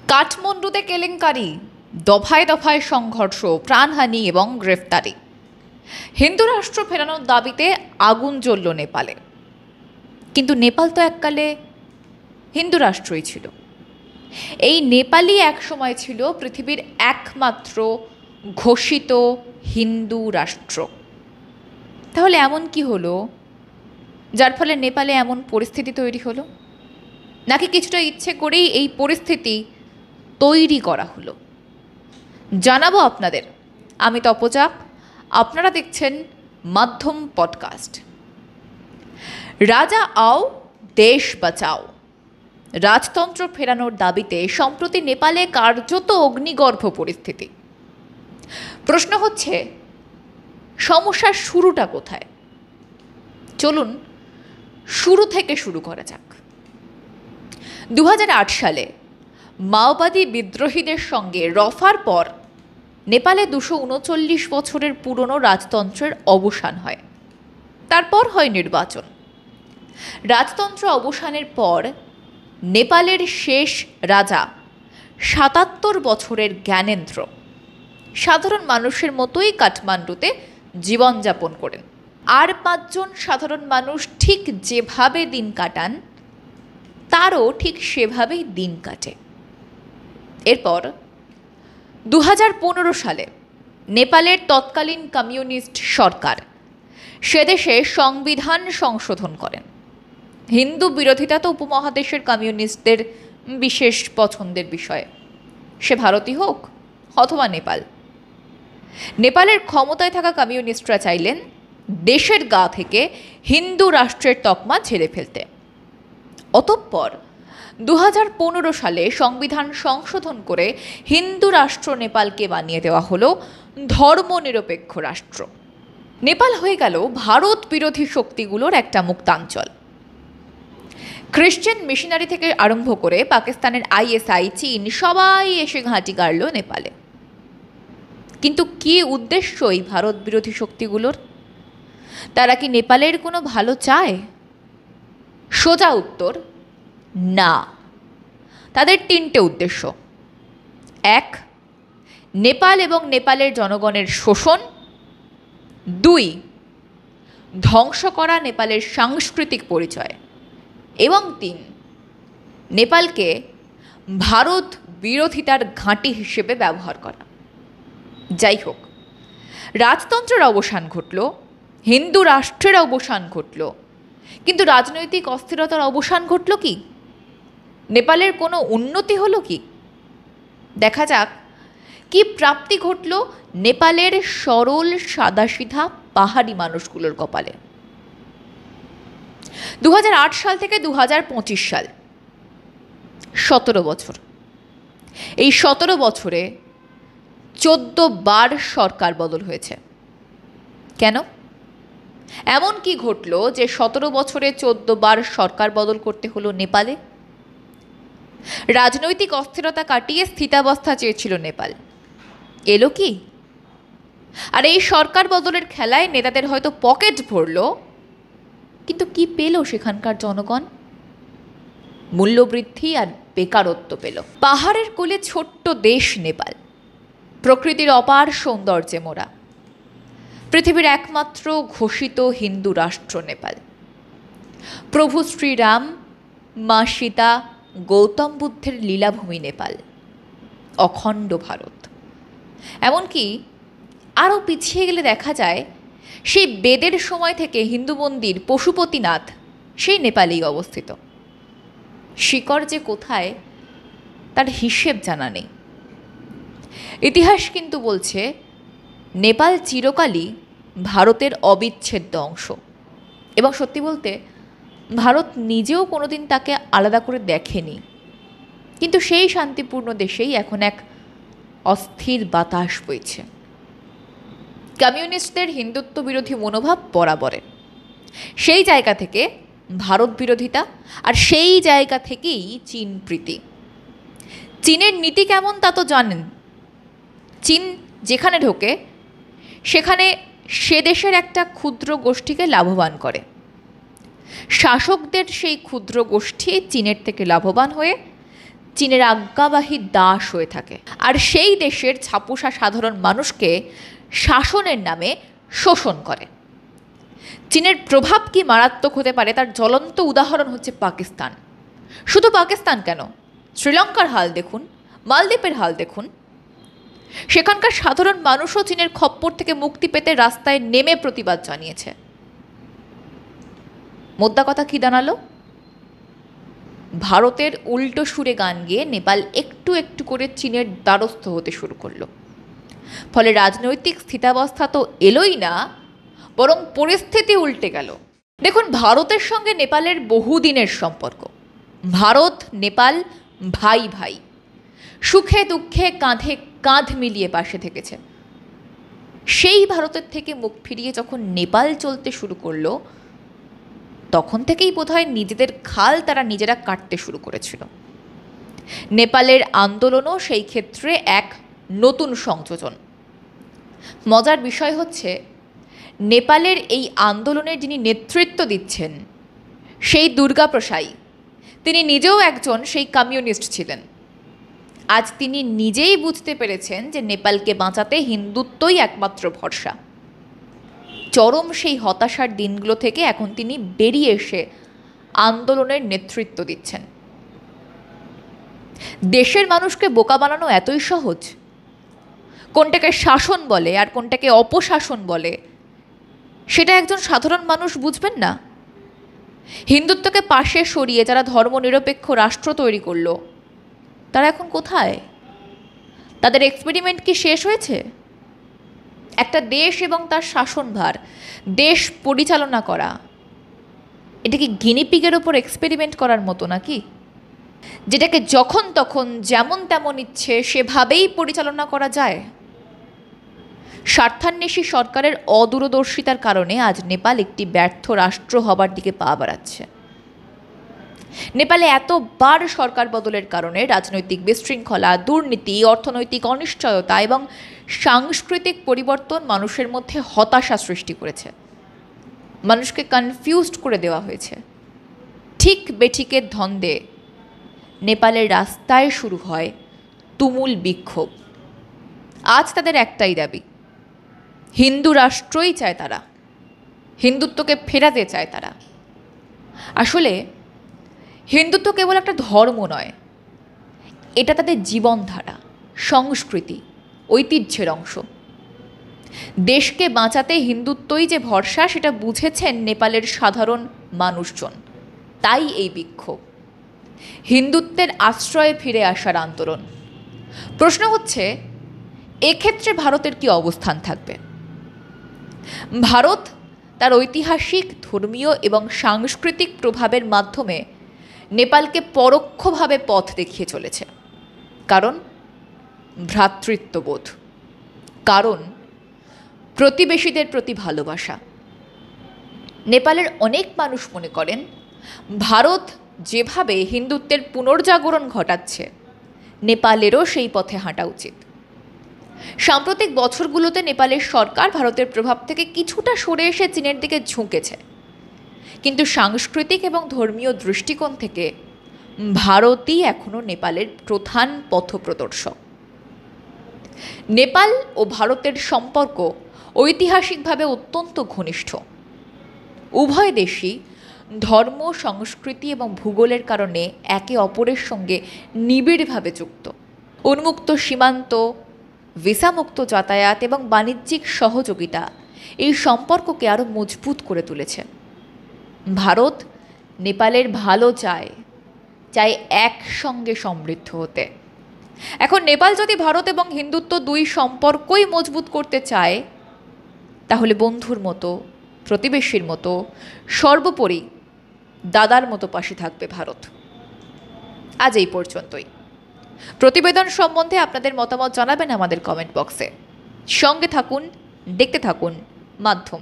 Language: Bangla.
কাঠমান্ডুতে কেলেঙ্কারি, দফায় দফায় সংঘর্ষ, প্রাণহানি এবং গ্রেফতারি। হিন্দু রাষ্ট্র ফেরানোর দাবিতে আগুন জ্বলল নেপালে। কিন্তু নেপাল তো এককালে হিন্দু রাষ্ট্রই ছিল। এই নেপালই একসময় ছিল পৃথিবীর একমাত্র ঘোষিত হিন্দু রাষ্ট্র। তাহলে এমন কি হলো যার ফলে নেপালে এমন পরিস্থিতি তৈরি হলো? নাকি কিছুটা ইচ্ছে করেই এই পরিস্থিতি তৈরি করা হলো? জানাবো আপনাদের। আমি তপজা, আপনারা দেখছেন মাধ্যম পডকাস্ট। রাজা আও, দেশ বাঁচাও। রাজতন্ত্র ফেরানোর দাবিতে সম্প্রতি নেপালে কার্যত অগ্নিগর্ভ পরিস্থিতি। প্রশ্ন হচ্ছে, সমস্যার শুরুটা কোথায়? চলুন শুরু থেকে শুরু করা যাক। 2008 সালে মাওবাদী বিদ্রোহীদের সঙ্গে রফার পর নেপালে 239 বছরের পুরনো রাজতন্ত্রের অবসান হয়। তারপর হয় নির্বাচন। রাজতন্ত্র অবসানের পর নেপালের শেষ রাজা 77 বছরের জ্ঞানেন্দ্র সাধারণ মানুষের মতোই কাঠমান্ডুতে জীবনযাপন করেন। আর 5 জন সাধারণ মানুষ ঠিক যেভাবে দিন কাটান, তারও ঠিক সেভাবেই দিন কাটে। এরপর 2015 সালে নেপালের তৎকালীন কমিউনিস্ট সরকার সেদেশে সংবিধান সংশোধন করেন। হিন্দু বিরোধিতা তো উপমহাদেশের কমিউনিস্টদের বিশেষ পছন্দের বিষয়, সে ভারতই হোক অথবা নেপাল। নেপালের ক্ষমতায় থাকা কমিউনিস্টরা চাইলেন দেশের গা থেকে হিন্দু রাষ্ট্রের তকমা ঝেড়ে ফেলতে। অতঃপর 2015 সালে সংবিধান সংশোধন করে হিন্দু রাষ্ট্র নেপালকে বানিয়ে দেওয়া হলো ধর্মনিরপেক্ষ রাষ্ট্র। নেপাল হয়ে গেল ভারত বিরোধী শক্তিগুলোর একটা মুক্তাঞ্চল। খ্রিশ্চান মিশনারি থেকে আরম্ভ করে পাকিস্তানের ISI, চীন সবাই এসে ঘাঁটি গাড়ল নেপালে। কিন্তু কী উদ্দেশ্য এই ভারত বিরোধী শক্তিগুলোর? তারা কি নেপালের কোনো ভালো চায়? সোজা উত্তর, না। তাদের 3টে উদ্দেশ্য। 1, নেপাল এবং নেপালের জনগণের শোষণ। 2, ধ্বংস করা নেপালের সাংস্কৃতিক পরিচয়। এবং 3, নেপালকে ভারত বিরোধিতার ঘাঁটি হিসেবে ব্যবহার করা। যাই হোক, রাজতন্ত্রের অবসান ঘটল, হিন্দু রাষ্ট্রের অবসান ঘটল, কিন্তু রাজনৈতিক অস্থিরতার অবসান ঘটল কি? নেপালের কোনো উন্নতি হলো কি? দেখা যাক কি প্রাপ্তি ঘটল নেপালের সরল সাদাসিধা পাহাড়ি মানুষগুলোর কপালে। 2008 সাল থেকে 2025 সাল, 17 বছর। এই 17 বছরে 14 বার সরকার বদল হয়েছে। কেন? এমন কি ঘটল যে 17 বছরে 14 বার সরকার বদল করতে হলো নেপালে? রাজনৈতিক অস্থিরতা কাটিয়ে স্থিতাবস্থা চেয়েছিল নেপাল। এলো কি? আর এই সরকার বদলের খেলায় নেতাদের হয়তো পকেট ভরল, কিন্তু কি পেল সেখানকার জনগণ? মূল্যবৃদ্ধি আর বেকারত্ব পেল। পাহাড়ের কোলে ছোট্ট দেশ নেপাল, প্রকৃতির অপার সৌন্দর্যে মোড়া, পৃথিবীর একমাত্র ঘোষিত হিন্দু রাষ্ট্র নেপাল। প্রভু শ্রীরাম, মা সীতা, গৌতম বুদ্ধের লীলাভূমি নেপাল, অখণ্ড ভারত। এমনকি আরও পিছিয়ে গেলে দেখা যায় সেই বেদের সময় থেকে হিন্দু মন্দির পশুপতিনাথ সেই নেপালেই অবস্থিত। শিকড় যে কোথায় তার হিসেব জানা নেই। ইতিহাস কিন্তু বলছে নেপাল চিরকালই ভারতের অবিচ্ছেদ্য অংশ, এবং সত্যি বলতে ভারত নিজেও কোনোদিন তাকে আলাদা করে দেখেনি। কিন্তু সেই শান্তিপূর্ণ দেশেই এখন এক অস্থির বাতাস বইছে। কমিউনিস্টদের হিন্দুত্ব বিরোধী মনোভাব বরাবরের। সেই জায়গা থেকে ভারত বিরোধিতা, আর সেই জায়গা থেকেই চীন প্রীতি। চীনের নীতি কেমন তা তো জানেন। চীন যেখানে ঢোকে সেখানে সে দেশের একটা ক্ষুদ্র গোষ্ঠীকে লাভবান করে। শাসকদের সেই ক্ষুদ্র গোষ্ঠী চীনের থেকে লাভবান হয়ে চীনের আজ্ঞাবাহী দাস হয়ে থাকে, আর সেই দেশের ছাপোষা সাধারণ মানুষকে শাসনের নামে শোষণ করে। চীনের প্রভাব কি মারাত্মক হতে পারে তার জ্বলন্ত উদাহরণ হচ্ছে পাকিস্তান। শুধু পাকিস্তান কেন, শ্রীলঙ্কার হাল দেখুন, মালদ্বীপের হাল দেখুন। সেখানকার সাধারণ মানুষও চীনের খপ্পর থেকে মুক্তি পেতে রাস্তায় নেমে প্রতিবাদ জানিয়েছে। মোদ্দা কথা কি দাঁড়ালো? ভারতের উল্টো সুরে গান গেয়ে নেপাল একটু একটু করে চীনের দ্বারস্থ হতে শুরু করলো। ফলে রাজনৈতিক স্থিতাবস্থা তো এলোই না, বরং পরিস্থিতি উল্টে গেল। দেখুন, ভারতের সঙ্গে নেপালের বহুদিনের সম্পর্ক। ভারত নেপাল ভাই ভাই, সুখে দুঃখে কাঁধে কাঁধ মিলিয়ে পাশে থেকেছে। সেই ভারতের থেকে মুখ ফিরিয়ে যখন নেপাল চলতে শুরু করলো, তখন থেকেই বোধহয় নিজেদের খাল তারা নিজেরা কাটতে শুরু করেছিল। নেপালের আন্দোলনও সেই ক্ষেত্রে এক নতুন সংযোজন। মজার বিষয় হচ্ছে, নেপালের এই আন্দোলনের যিনি নেতৃত্ব দিচ্ছেন সেই দুর্গাপ্রসাই, তিনি নিজেও একজন সেই কমিউনিস্ট ছিলেন। আজ তিনি নিজেই বুঝতে পেরেছেন যে নেপালকে বাঁচাতে হিন্দুত্বই একমাত্র ভরসা। চরম সেই হতাশার দিনগুলো থেকে এখন তিনি বেরিয়ে এসে আন্দোলনের নেতৃত্ব দিচ্ছেন। দেশের মানুষকে বোকা বানানো এতই সহজ? কোনটাকে শাসন বলে আর কোনটাকে অপশাসন বলে সেটা একজন সাধারণ মানুষ বুঝবেন না? হিন্দুত্বকে পাশে সরিয়ে যারা ধর্মনিরপেক্ষ রাষ্ট্র তৈরি করলো, তারা এখন কোথায়? তাদের এক্সপেরিমেন্ট কি শেষ হয়েছে? একটা দেশ এবং তার শাসনভার, দেশ পরিচালনা করা, এটা কি গিনিপিগের ওপর এক্সপেরিমেন্ট করার মতো নাকি? যেটাকে যখন তখন যেমন তেমন ইচ্ছে সেভাবেই পরিচালনা করা যায়? স্বার্থান্বেষী সরকারের অদূরদর্শিতার কারণে আজ নেপাল একটি ব্যর্থ রাষ্ট্র হবার দিকে পা বাড়াচ্ছে। নেপালে এতবার সরকার বদলের কারণে রাজনৈতিক বিশৃঙ্খলা, দুর্নীতি, অর্থনৈতিক অনিশ্চয়তা এবং সাংস্কৃতিক পরিবর্তন মানুষের মধ্যে হতাশা সৃষ্টি করেছে। মানুষকে কনফিউজড করে দেওয়া হয়েছে। ঠিক বেঠিকের দ্বন্দ্বে নেপালের রাস্তায় শুরু হয় তুমুল বিক্ষোভ। আজ তাদের একটাই দাবি, হিন্দু রাষ্ট্রই চায় তারা, হিন্দুত্বকে ফেরাতে চায় তারা। আসলে হিন্দুত্ব কেবল একটা ধর্ম নয়, এটা তাদের জীবনধারা, সংস্কৃতি, ঐতিহ্যের অংশ। দেশকে বাঁচাতে হিন্দুত্বই যে ভরসা সেটা বুঝেছেন নেপালের সাধারণ মানুষজন। তাই এই বিক্ষোভ, হিন্দুত্বের আশ্রয়ে ফিরে আসার আন্দোলন। প্রশ্ন হচ্ছে, এক্ষেত্রে ভারতের কি অবস্থান থাকবে? ভারত তার ঐতিহাসিক, ধর্মীয় এবং সাংস্কৃতিক প্রভাবের মাধ্যমে নেপালকে পরোক্ষভাবে পথ দেখিয়ে চলেছে। কারণ ভ্রাতৃত্ববোধ, কারণ প্রতিবেশীদের প্রতি ভালোবাসা। নেপালের অনেক মানুষ মনে করেন ভারত যেভাবে হিন্দুত্বের পুনর্জাগরণ ঘটাচ্ছে, নেপালেরও সেই পথে হাঁটা উচিত। সাম্প্রতিক বছরগুলোতে নেপালের সরকার ভারতের প্রভাব থেকে কিছুটা সরে এসে চীনের দিকে ঝুঁকেছে, কিন্তু সাংস্কৃতিক এবং ধর্মীয় দৃষ্টিকোণ থেকে ভারতই এখনও নেপালের প্রধান পথপ্রদর্শক। নেপাল ও ভারতের সম্পর্ক ঐতিহাসিকভাবে অত্যন্ত ঘনিষ্ঠ। উভয় দেশই ধর্ম, সংস্কৃতি এবং ভূগোলের কারণে একে অপরের সঙ্গে নিবিড়ভাবে যুক্ত। উন্মুক্ত সীমান্ত, ভিসামুক্ত যাতায়াত এবং বাণিজ্যিক সহযোগিতা এই সম্পর্ককে আরও মজবুত করে তুলেছে। ভারত নেপালের ভালো চায় একসঙ্গে সমৃদ্ধ হতে। এখন নেপাল যদি ভারত এবং হিন্দুত্ব দুই সম্পর্কই মজবুত করতে চায়, তাহলে বন্ধুর মতো, প্রতিবেশীর মতো, সর্বোপরি দাদার মতো পাশে থাকবে ভারত। আজ এই পর্যন্তই। প্রতিবেদন সম্বন্ধে আপনাদের মতামত জানাবেন আমাদের কমেন্ট বক্সে। সঙ্গে থাকুন, দেখতে থাকুন মাধ্যম।